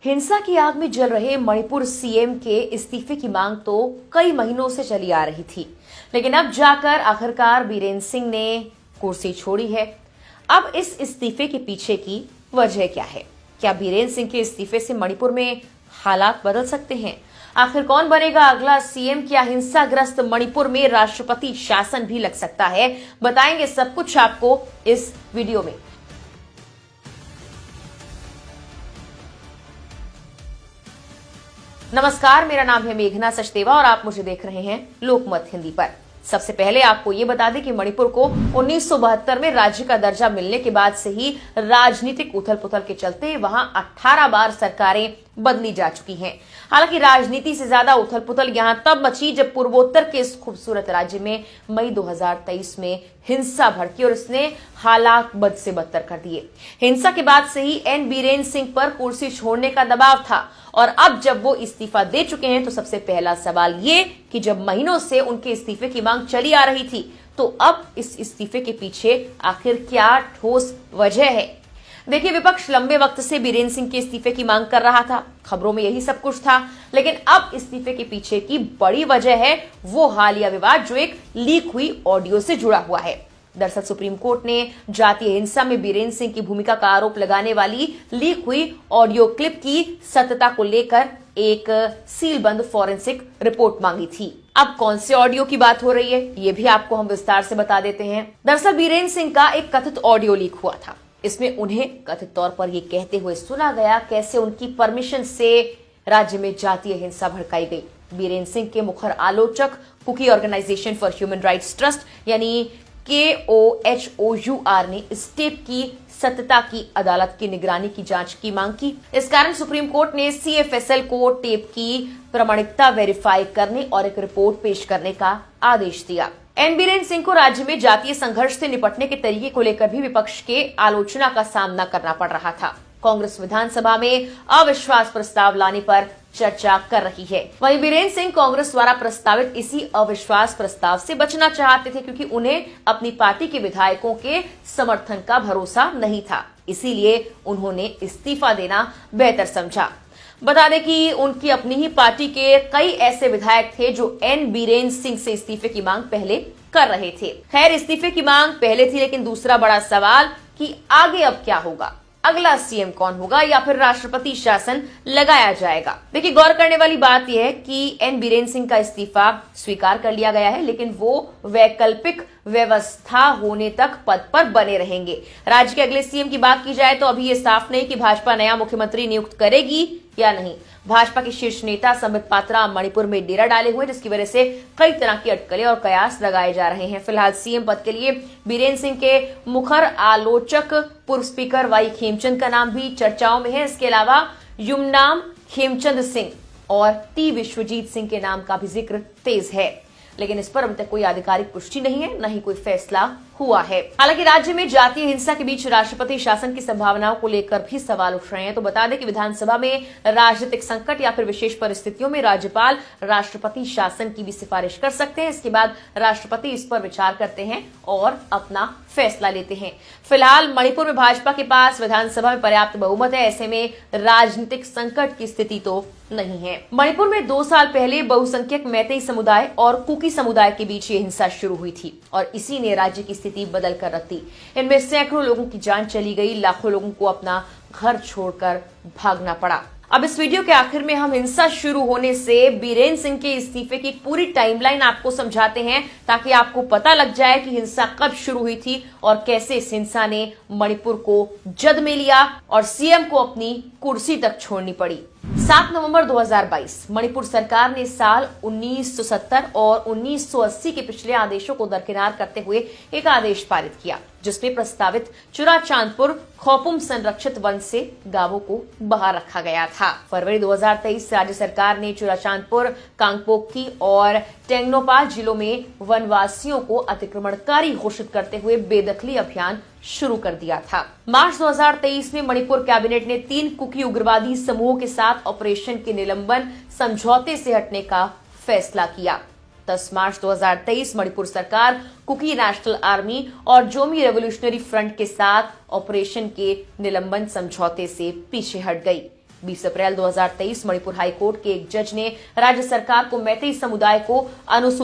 हिंसा की आग में जल रहे मणिपुर सीएम के इस्तीफे की मांग तो कई महीनों से चली आ रही थी, लेकिन अब जाकर आखिरकार बीरेन्द्र सिंह ने कुर्सी छोड़ी है। अब इस इस्तीफे के पीछे की वजह क्या है? क्या बीरेन्द्र सिंह के इस्तीफे से मणिपुर में हालात बदल सकते हैं? आखिर कौन बनेगा अगला सीएम? क्या हिंसाग्रस्त मणिपुर में राष्ट्रपति शासन भी लग सकता है? बताएंगे सब कुछ आपको इस वीडियो में। नमस्कार, मेरा नाम है मेघना सचदेवा और आप मुझे देख रहे हैं लोकमत हिंदी पर। सबसे पहले आपको ये बता दें कि मणिपुर को 1972 में राज्य का दर्जा मिलने के बाद से ही राजनीतिक उथल पुथल के चलते वहां 18 बार सरकारें बदली जा चुकी हैं। हालांकि राजनीति से ज्यादा उथल पुथल यहां तब मची जब पूर्वोत्तर के इस खूबसूरत राज्य में मई 2023 में हिंसा भड़की और इसने हालात बद से बदतर कर दिए। हिंसा के बाद से ही एन बीरेन्द्र सिंह पर कुर्सी छोड़ने का दबाव था और अब जब वो इस्तीफा दे चुके हैं तो सबसे पहला सवाल ये कि जब महीनों से उनके इस्तीफे की मांग चली आ रही थी तो अब इस इस्तीफे के पीछे आखिर क्या ठोस वजह है? देखिए, विपक्ष लंबे वक्त से बीरेन्द्र सिंह के इस्तीफे की मांग कर रहा था, खबरों में यही सब कुछ था, लेकिन अब इस्तीफे के पीछे की बड़ी वजह है वो हालिया विवाद जो एक लीक हुई ऑडियो से जुड़ा हुआ है। दरअसल सुप्रीम कोर्ट ने जातीय हिंसा में बीरेन्द्र सिंह की भूमिका का आरोप लगाने वाली लीक हुई ऑडियो क्लिप की सत्यता को लेकर एक सीलबंद फॉरेंसिक रिपोर्ट मांगी थी। अब कौन से ऑडियो की बात हो रही है ये भी आपको हम विस्तार से बता देते हैं। दरअसल बीरेन्द्र सिंह का एक कथित ऑडियो लीक हुआ था। इसमें उन्हें कथित तौर पर यह कहते हुए सुना गया कैसे उनकी परमिशन से राज्य में जातीय हिंसा भड़काई गई। बीरेन्द्र सिंह के मुखर आलोचक Kuki organisation for human rights trust यानी KOHOUR ने इस टेप की सत्यता की अदालत की निगरानी की जांच की मांग की। इस कारण सुप्रीम कोर्ट ने CFSL को टेप की प्रामाणिकता वेरीफाई करने और एक रिपोर्ट पेश करने का आदेश दिया। एन बीरेन्द्र सिंह को राज्य में जातीय संघर्ष से निपटने के तरीके को लेकर भी विपक्ष के आलोचना का सामना करना पड़ रहा था। कांग्रेस विधानसभा में अविश्वास प्रस्ताव लाने पर चर्चा कर रही है। वहीं बीरेन्द्र सिंह कांग्रेस द्वारा प्रस्तावित इसी अविश्वास प्रस्ताव से बचना चाहते थे क्योंकि उन्हें अपनी पार्टी के विधायकों के समर्थन का भरोसा नहीं था, इसीलिए उन्होंने इस्तीफा देना बेहतर समझा। बता दें कि उनकी अपनी ही पार्टी के कई ऐसे विधायक थे जो एन बीरेन्द्र सिंह से इस्तीफे की मांग पहले कर रहे थे। खैर, इस्तीफे की मांग पहले थी, लेकिन दूसरा बड़ा सवाल कि आगे अब क्या होगा? अगला सीएम कौन होगा या फिर राष्ट्रपति शासन लगाया जाएगा? देखिए, गौर करने वाली बात यह है कि एन बीरेन्द्र सिंह का इस्तीफा स्वीकार कर लिया गया है, लेकिन वो वैकल्पिक व्यवस्था होने तक पद पर बने रहेंगे। राज्य के अगले सीएम की बात की जाए तो अभी ये साफ नहीं कि भाजपा नया मुख्यमंत्री नियुक्त करेगी या नहीं। भाजपा के शीर्ष नेता संबित पात्रा मणिपुर में डेरा डाले हुए, जिसकी वजह से कई तरह की अटकलें और कयास लगाए जा रहे हैं। फिलहाल सीएम पद के लिए बीरेन्द्र सिंह के मुखर आलोचक पूर्व स्पीकर वाई खेमचंद का नाम भी चर्चाओं में है। इसके अलावा युमनाम खेमचंद सिंह और टी विश्वजीत सिंह के नाम का भी जिक्र तेज है, लेकिन इस पर अभी तक कोई आधिकारिक पुष्टि नहीं है, न ही कोई फैसला हुआ है। हालांकि राज्य में जातीय हिंसा के बीच राष्ट्रपति शासन की संभावनाओं को लेकर भी सवाल उठ रहे हैं। तो बता दें कि विधानसभा में राजनीतिक संकट या फिर विशेष परिस्थितियों में राज्यपाल राष्ट्रपति शासन की भी सिफारिश कर सकते हैं। इसके बाद राष्ट्रपति इस पर विचार करते हैं और अपना फैसला लेते हैं। फिलहाल मणिपुर में भाजपा के पास विधानसभा में पर्याप्त बहुमत है, ऐसे में राजनीतिक संकट की स्थिति तो नहीं है। मणिपुर में 2 साल पहले बहुसंख्यक मैतेई समुदाय और कुकी समुदाय के बीच ये हिंसा शुरू हुई थी और इसी ने राज्य की स्थिति बदल कर रख दी। इनमें सैकड़ों लोगों की जान चली गई, लाखों लोगों को अपना घर छोड़कर भागना पड़ा। अब इस वीडियो के आखिर में हम हिंसा शुरू होने से बीरेन्द्र सिंह के इस्तीफे की पूरी टाइमलाइन आपको समझाते हैं, ताकि आपको पता लग जाए कि हिंसा कब शुरू हुई थी और कैसे इस हिंसा ने मणिपुर को जद में लिया और सीएम को अपनी कुर्सी तक छोड़नी पड़ी। 7 नवंबर 2022 मणिपुर सरकार ने साल 1970 और 1980 के पिछले आदेशों को दरकिनार करते हुए एक आदेश पारित किया, जिसमें प्रस्तावित चुराचांदपुर खोपुम संरक्षित वन से गांवों को बाहर रखा गया था। फरवरी 2023 से राज्य सरकार ने चुराचांदपुर, कांगपोक्की और टेंगनोपा जिलों में वनवासियों को अतिक्रमणकारी घोषित करते हुए बेदखली अभियान शुरू कर दिया था। मार्च 2023 में मणिपुर कैबिनेट ने 3 कुकी उग्रवादी समूहों के साथ ऑपरेशन के निलंबन समझौते से हटने का फैसला किया। 10 मार्च 2023 मणिपुर सरकार कुकी नेशनल आर्मी और जोमी रेवोल्यूशनरी फ्रंट के साथ ऑपरेशन के निलंबन समझौते से पीछे हट गई। 20 अप्रैल 2023 मणिपुर हाईकोर्ट के एक जज ने राज्य सरकार को मैतेई समुदाय को अनुसूचित